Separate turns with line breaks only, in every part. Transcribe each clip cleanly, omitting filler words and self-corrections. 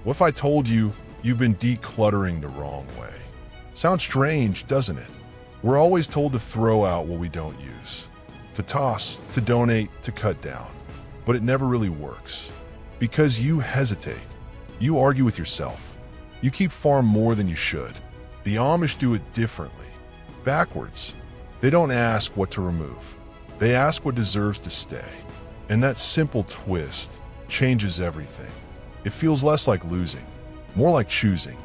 What if I told you you've been decluttering the wrong way? Sounds strange, doesn't it? We're always told to throw out what we don't use, to toss, to donate, to cut down. But it never really works. Because you hesitate. You argue with yourself. You keep far more than you should. The Amish do it differently. Backwards. They don't ask what to remove. They ask what deserves to stay. And that simple twist changes everything. It feels less like losing, more like choosing.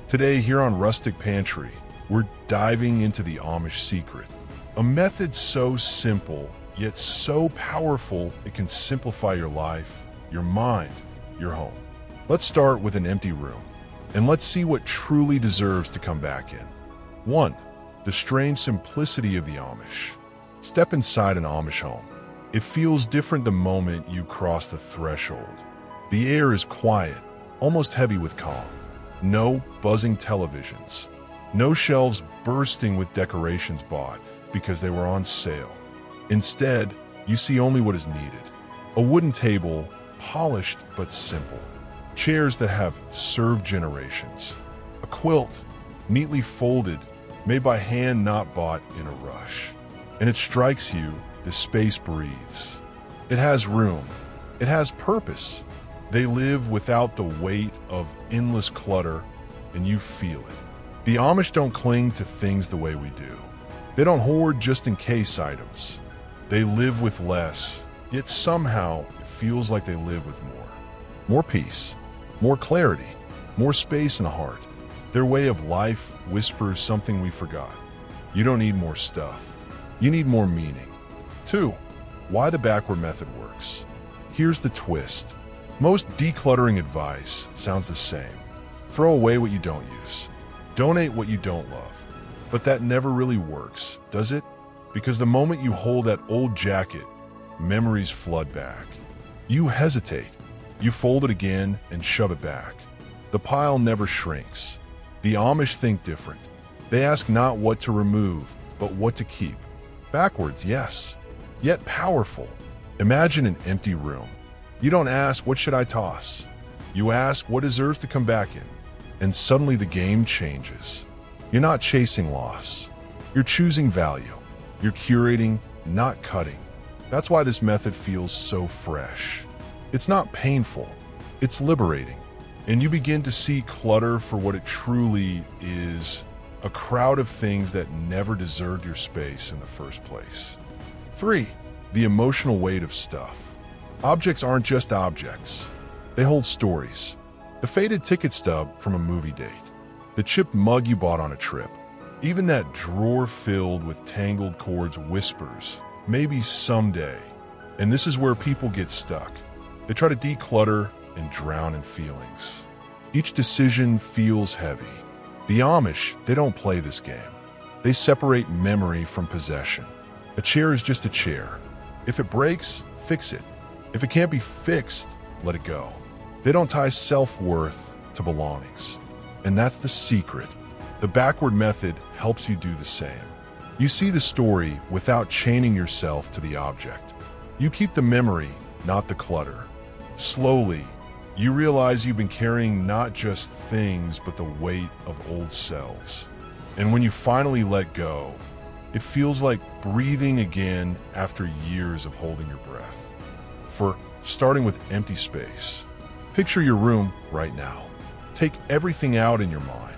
Today, here on Rustic Pantry, we're diving into the Amish secret. A method so simple, yet so powerful it can simplify your life, your mind, your home. Let's start with an empty room, and let's see what truly deserves to come back in. 1. The strange simplicity of the Amish. Step inside an Amish home. It feels different the moment you cross the threshold. The air is quiet, almost heavy with calm. No buzzing televisions. No shelves bursting with decorations bought because they were on sale. Instead, you see only what is needed. A wooden table, polished but simple. Chairs that have served generations. A quilt, neatly folded, made by hand, not bought in a rush. And it strikes you, the space breathes. It has room. It has purpose. They live without the weight of endless clutter, and you feel it. The Amish don't cling to things the way we do. They don't hoard just-in-case items. They live with less, yet somehow it feels like they live with more. More peace, more clarity, more space in the heart. Their way of life whispers something we forgot. You don't need more stuff. You need more meaning. 2. Why the backward method works. Here's the twist. Most decluttering advice sounds the same. Throw away what you don't use. Donate what you don't love. But that never really works, does it? Because the moment you hold that old jacket, memories flood back. You hesitate. You fold it again and shove it back. The pile never shrinks. The Amish think different. They ask not what to remove, but what to keep. Backwards, yes, yet powerful. Imagine an empty room. You don't ask, what should I toss? You ask, what deserves to come back in? And suddenly the game changes. You're not chasing loss. You're choosing value. You're curating, not cutting. That's why this method feels so fresh. It's not painful. It's liberating. And you begin to see clutter for what it truly is, a crowd of things that never deserved your space in the first place. 3. The emotional weight of stuff. Objects aren't just objects. They hold stories. The faded ticket stub from a movie date. The chipped mug you bought on a trip. Even that drawer filled with tangled cords whispers, maybe someday. And this is where people get stuck. They try to declutter and drown in feelings. Each decision feels heavy. The Amish, they don't play this game. They separate memory from possession. A chair is just a chair. If it breaks, fix it. If it can't be fixed, let it go. They don't tie self-worth to belongings. And that's the secret. The backward method helps you do the same. You see the story without chaining yourself to the object. You keep the memory, not the clutter. Slowly, you realize you've been carrying not just things, but the weight of old selves. And when you finally let go, it feels like breathing again after years of holding your breath. For starting with empty space, picture your room right now. Take everything out in your mind.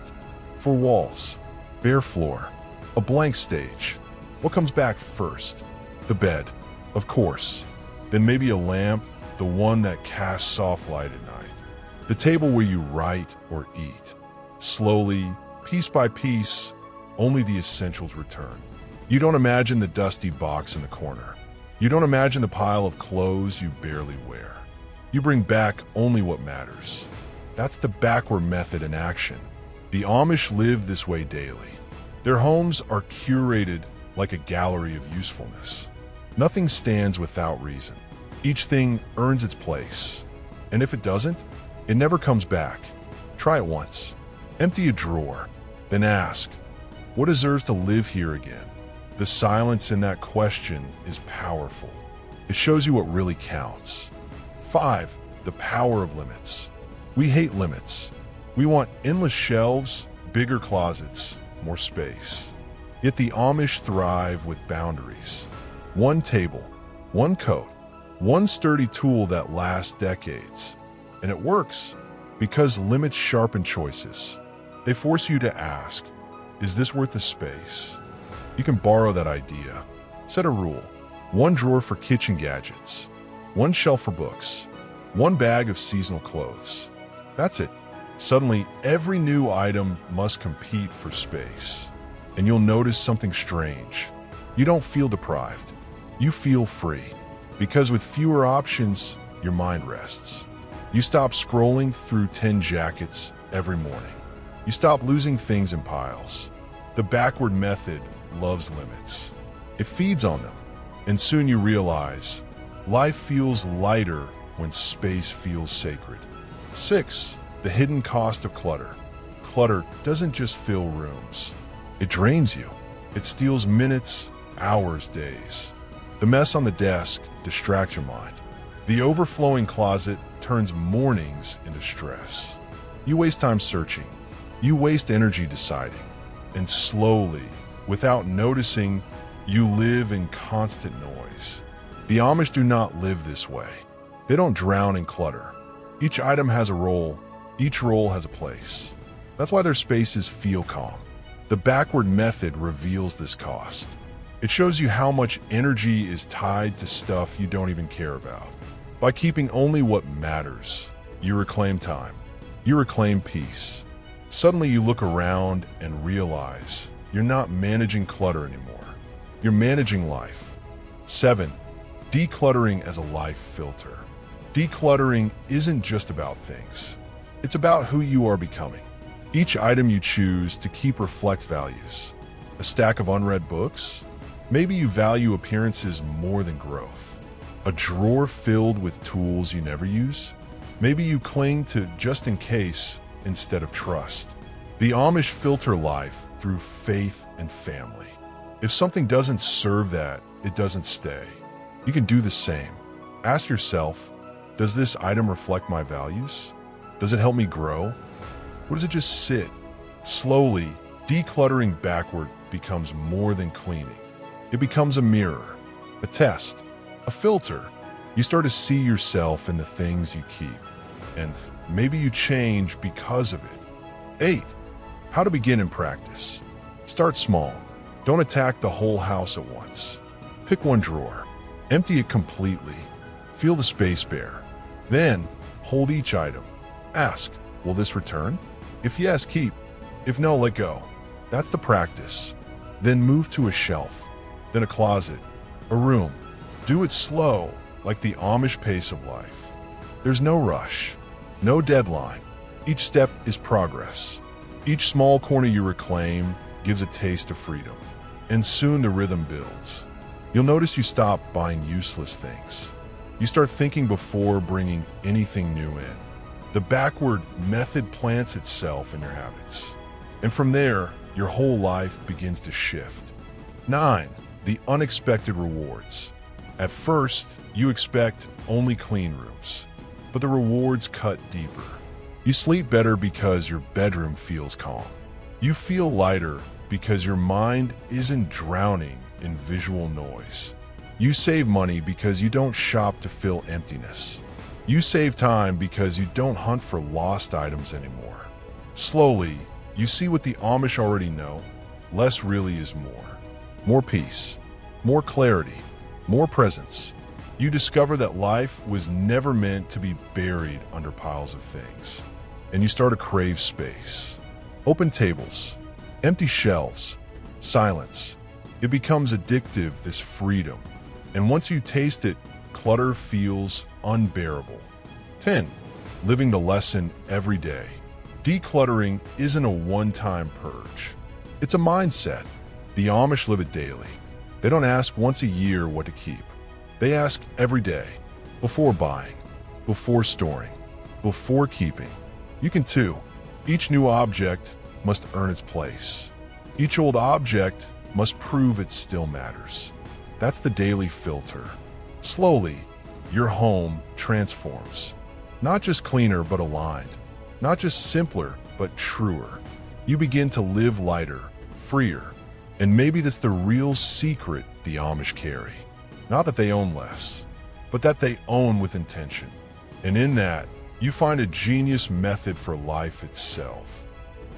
4 walls, bare floor, a blank stage. What comes back first? The bed, of course. Then maybe a lamp, the one that casts soft light at night. The table where you write or eat. Slowly, piece by piece, only the essentials return. You don't imagine the dusty box in the corner. You don't imagine the pile of clothes you barely wear. You bring back only what matters. That's the backward method in action. The Amish live this way daily. Their homes are curated like a gallery of usefulness. Nothing stands without reason. Each thing earns its place. And if it doesn't, it never comes back. Try it once. Empty a drawer. Then ask, what deserves to live here again? The silence in that question is powerful. It shows you what really counts. 5. The power of limits. We hate limits. We want endless shelves, bigger closets, more space. Yet the Amish thrive with boundaries. One table, one coat, one sturdy tool that lasts decades. And it works because limits sharpen choices. They force you to ask, is this worth the space? You can borrow that idea. Set a rule. One drawer for kitchen gadgets, one shelf for books, one bag of seasonal clothes. That's it. Suddenly, every new item must compete for space. And you'll notice something strange. You don't feel deprived. You feel free. Because with fewer options, your mind rests. You stop scrolling through 10 jackets every morning. You stop losing things in piles. The backward method loves limits. It feeds on them. And soon you realize, life feels lighter when space feels sacred. 6. The hidden cost of clutter. Clutter doesn't just fill rooms. It drains you. It steals minutes, hours, days. The mess on the desk distracts your mind. The overflowing closet turns mornings into stress. You waste time searching. You waste energy deciding. And slowly, without noticing, you live in constant noise. The Amish do not live this way. They don't drown in clutter. Each item has a role. Each role has a place. That's why their spaces feel calm. The backward method reveals this cost. It shows you how much energy is tied to stuff you don't even care about. By keeping only what matters, you reclaim time. You reclaim peace. Suddenly you look around and realize you're not managing clutter anymore. You're managing life. 7. Decluttering as a life filter. Decluttering isn't just about things. It's about who you are becoming. Each item you choose to keep reflects values. A stack of unread books? Maybe you value appearances more than growth. A drawer filled with tools you never use? Maybe you cling to just in case instead of trust. The Amish filter life through faith and family. If something doesn't serve that, it doesn't stay. You can do the same. Ask yourself, does this item reflect my values? Does it help me grow? Or does it just sit? Slowly, decluttering backward becomes more than cleaning. It becomes a mirror, a test, a filter. You start to see yourself in the things you keep. And maybe you change because of it. 8. How to begin in practice. Start small. Don't attack the whole house at once. Pick one drawer. Empty it completely. Feel the space bare. Then, hold each item. Ask, will this return? If yes, keep. If no, let go. That's the practice. Then move to a shelf. Then a closet. A room. Do it slow, like the Amish pace of life. There's no rush. No deadline. Each step is progress. Each small corner you reclaim gives a taste of freedom. And soon the rhythm builds. You'll notice you stop buying useless things. You start thinking before bringing anything new in. The backward method plants itself in your habits. And from there, your whole life begins to shift. 9. The unexpected rewards. At first, you expect only clean rooms, but the rewards cut deeper. You sleep better because your bedroom feels calm. You feel lighter because your mind isn't drowning in visual noise. You save money because you don't shop to fill emptiness. You save time because you don't hunt for lost items anymore. Slowly, you see what the Amish already know. Less really is more. More peace, more clarity, more presence. You discover that life was never meant to be buried under piles of things. And you start to crave space. Open tables, empty shelves, silence. It becomes addictive, this freedom. And once you taste it, clutter feels unbearable. 10. Living the lesson every day. Decluttering isn't a one-time purge. It's a mindset. The Amish live it daily. They don't ask once a year what to keep. They ask every day, before buying, before storing, before keeping. You can too. Each new object must earn its place. Each old object must prove it still matters. That's the daily filter. Slowly, your home transforms. Not just cleaner, but aligned. Not just simpler, but truer. You begin to live lighter, freer. And maybe that's the real secret the Amish carry. Not that they own less, but that they own with intention. And in that, you find a genius method for life itself.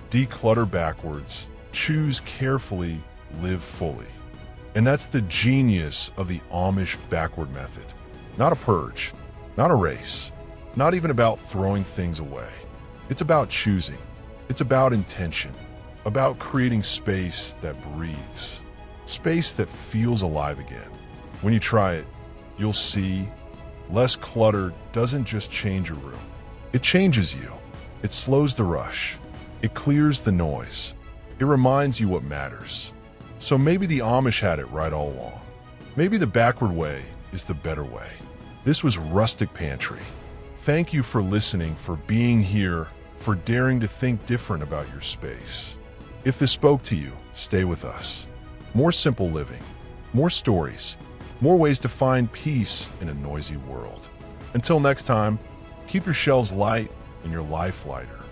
Declutter backwards, choose carefully, live fully. And that's the genius of the Amish backward method. Not a purge, not a race, not even about throwing things away. It's about choosing. It's about intention, about creating space that breathes, space that feels alive again. When you try it, you'll see less clutter doesn't just change your room. It changes you. It slows the rush. It clears the noise. It reminds you what matters. So maybe the Amish had it right all along. Maybe the backward way is the better way. This was Rustic Pantry. Thank you for listening, for being here, for daring to think different about your space. If this spoke to you, stay with us. More simple living, more stories, more ways to find peace in a noisy world. Until next time, keep your shelves light and your life lighter.